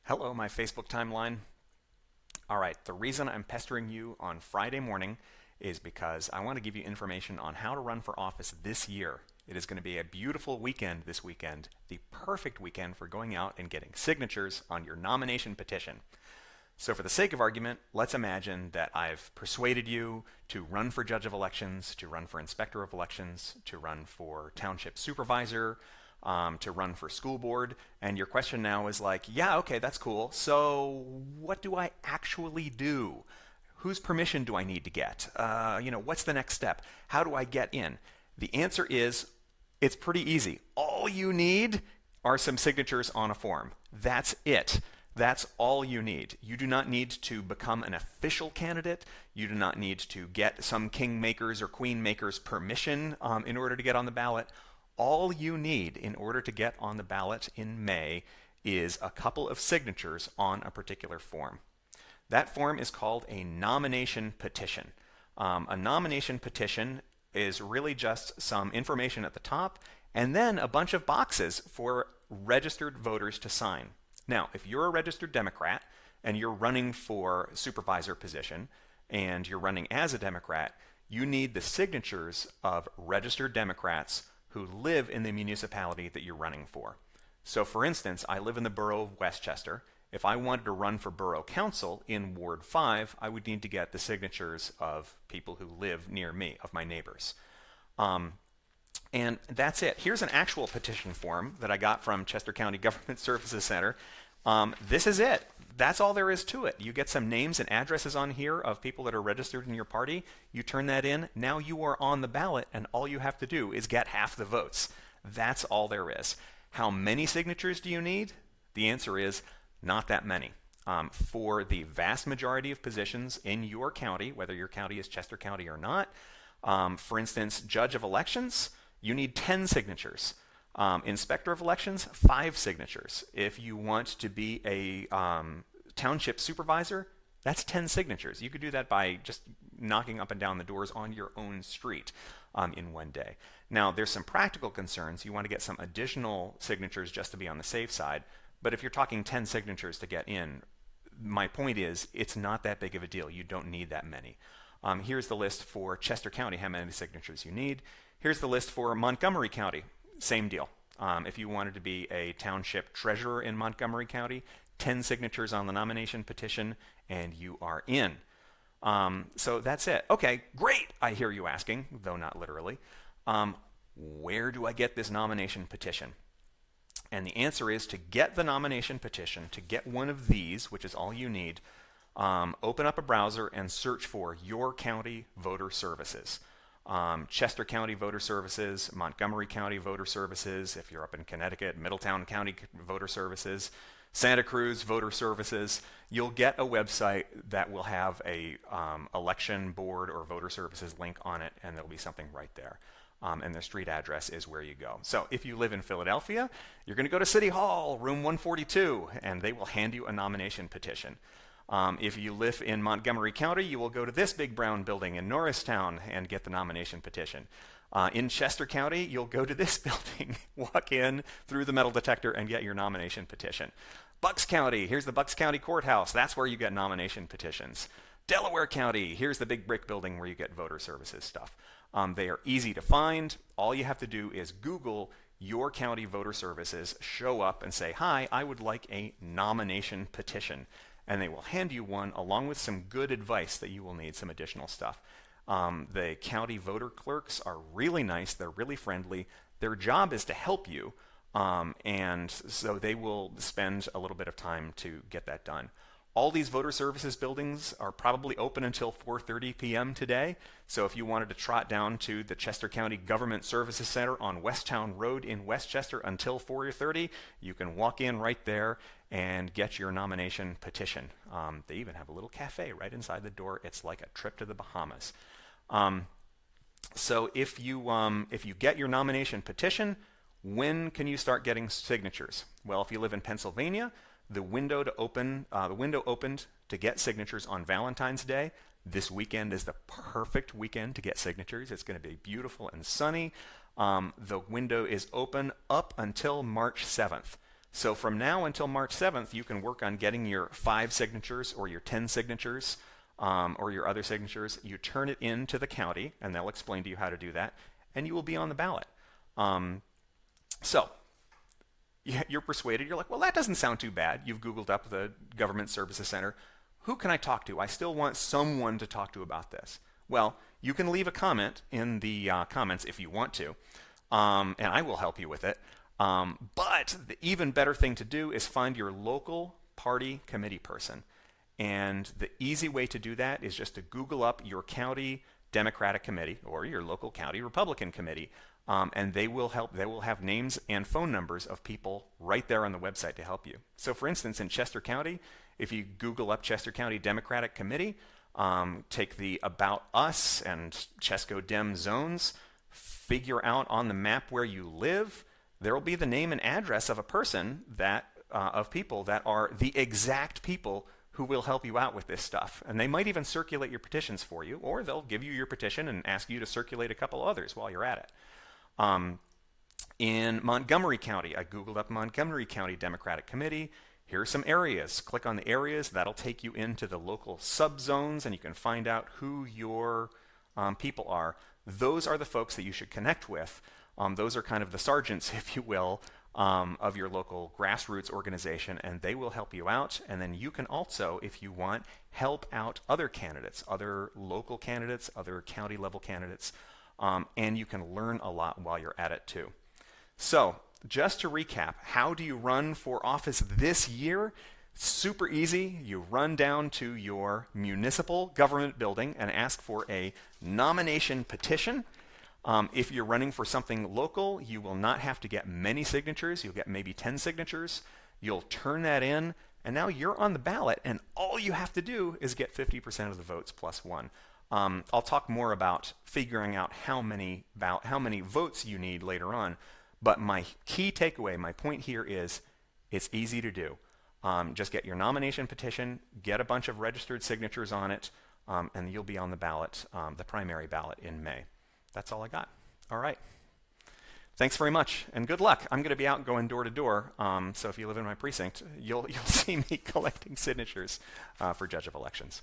Hello, my Facebook timeline. All right, the reason I'm pestering you on Friday morning is because I want to give you information on how to run for office this year. It is going to be a beautiful weekend this weekend, the perfect weekend for going out and getting signatures on your nomination petition. So, for the sake of argument, let's imagine that I've persuaded you to run for judge of elections, to run for inspector of elections, to run for township supervisor, to run for school board. And your question now is like, yeah, okay, that's cool. So, what do I actually do? Whose permission do I need to get? What's the next step? How do I get in? The answer is it's pretty easy. All you need are some signatures on a form. That's it. That's all you need. You do not need to become an official candidate. You do not need to get some kingmakers or queenmakers permission in order to get on the ballot. All you need in order to get on the ballot in May is a couple of signatures on a particular form. That form is called a nomination petition. A nomination petition is really just some information at the top and then a bunch of boxes for registered voters to sign. Now, if you're a registered Democrat and you're running for supervisor position and you're running as a Democrat, you need the signatures of registered Democrats who live in the municipality that you're running for. So for instance, I live in the borough of Westchester. If I wanted to run for borough council in Ward 5, I would need to get the signatures of people who live near me, of my neighbors. And that's it. Here's an actual petition form that I got from Chester County Government Services Center. This is it. That's all there is to it. You get some names and addresses on here of people that are registered in your party. You turn that in. Now you are on the ballot, and all you have to do is get half the votes. That's all there is. How many signatures do you need? The answer is not that many. For the vast majority of positions in your county, whether your county is Chester County or not, for instance, judge of elections, you need 10 signatures. Inspector of elections, 5 signatures. If you want to be a township supervisor, that's 10 signatures. You could do that by just knocking up and down the doors on your own street in one day. Now, there's some practical concerns. You want to get some additional signatures just to be on the safe side. But if you're talking 10 signatures to get in, my point is it's not that big of a deal. You don't need that many. Here's the list for Chester County, how many signatures you need. Here's the list for Montgomery County. Same deal. If you wanted to be a township treasurer in Montgomery County, 10 signatures on the nomination petition, and you are in. So that's it. Okay, great, I hear you asking, though not literally. Where do I get this nomination petition? And the answer is to get the nomination petition, to get one of these, which is all you need, open up a browser and search for Your County Voter Services. Chester County Voter Services, Montgomery County Voter Services, if you're up in Connecticut, Middletown County Voter Services, Santa Cruz Voter Services. You'll get a website that will have a election board or voter services link on it, and there'll be something right there. And their street address is where you go. So if you live in Philadelphia, you're going to go to City Hall, room 142, and they will hand you a nomination petition. If you live in Montgomery County, you will go to this big brown building in Norristown and get the nomination petition. In Chester County, you'll go to this building, walk in through the metal detector and get your nomination petition. Bucks County, here's the Bucks County Courthouse. That's where you get nomination petitions. Delaware County, here's the big brick building where you get voter services stuff. They are easy to find. All you have to do is Google Your County Voter Services, show up and say, hi, I would like a nomination petition. And they will hand you one along with some good advice that you will need, some additional stuff. The county voter clerks are really nice. They're really friendly. Their job is to help you. And so they will spend a little bit of time to get that done. All these voter services buildings are probably open until 4:30 p.m. today. So if you wanted to trot down to the Chester County Government Services Center on Westtown Road in Westchester until 4:30, you can walk in right there and get your nomination petition. They even have a little cafe right inside the door. It's like a trip to the Bahamas. So if you get your nomination petition, when can you start getting signatures? Well, if you live in Pennsylvania, the window opened to get signatures on Valentine's Day. This weekend is the perfect weekend to get signatures. It's going to be beautiful and sunny. The window is open up until March 7th. So from now until March 7th, you can work on getting your 5 signatures or your 10 signatures or your other signatures. You turn it in to the county, and they'll explain to you how to do that, and you will be on the ballot. So you're persuaded. You're like, well, that doesn't sound too bad. You've Googled up the Government Services Center. Who can I talk to? I still want someone to talk to about this. Well, you can leave a comment in the comments if you want to, and I will help you with it. But the even better thing to do is find your local party committee person. And the easy way to do that is just to Google up your county Democratic committee or your local county Republican committee. And they will help. They will have names and phone numbers of people right there on the website to help you. So for instance, in Chester County, if you Google up Chester County Democratic Committee, take the About Us and Chesco Dem zones, figure out on the map where you live, there will be the name and address of a person that of people that are the exact people who will help you out with this stuff. And they might even circulate your petitions for you, or they'll give you your petition and ask you to circulate a couple others while you're at it. In Montgomery County, I Googled up Montgomery County Democratic Committee. Here are some areas. Click on the areas. That'll take you into the local subzones, and you can find out who your people are. Those are the folks that you should connect with. Those are kind of the sergeants, if you will, of your local grassroots organization, and they will help you out. And then you can also, if you want, help out other candidates, other local candidates, other county level candidates, and you can learn a lot while you're at it too. So just to recap, how do you run for office this year? Super easy. You run down to your municipal government building and ask for a nomination petition. If you're running for something local, you will not have to get many signatures. You'll get maybe 10 signatures. You'll turn that in, and now you're on the ballot, and all you have to do is get 50% of the votes plus 1. I'll talk more about figuring out how many votes you need later on, but my key takeaway, my point here is it's easy to do. Just get your nomination petition, get a bunch of registered signatures on it, and you'll be on the ballot, the primary ballot in May. That's all I got. All right. Thanks very much, and good luck. I'm going to be out going door to door, so if you live in my precinct, you'll see me collecting signatures for Judge of Elections.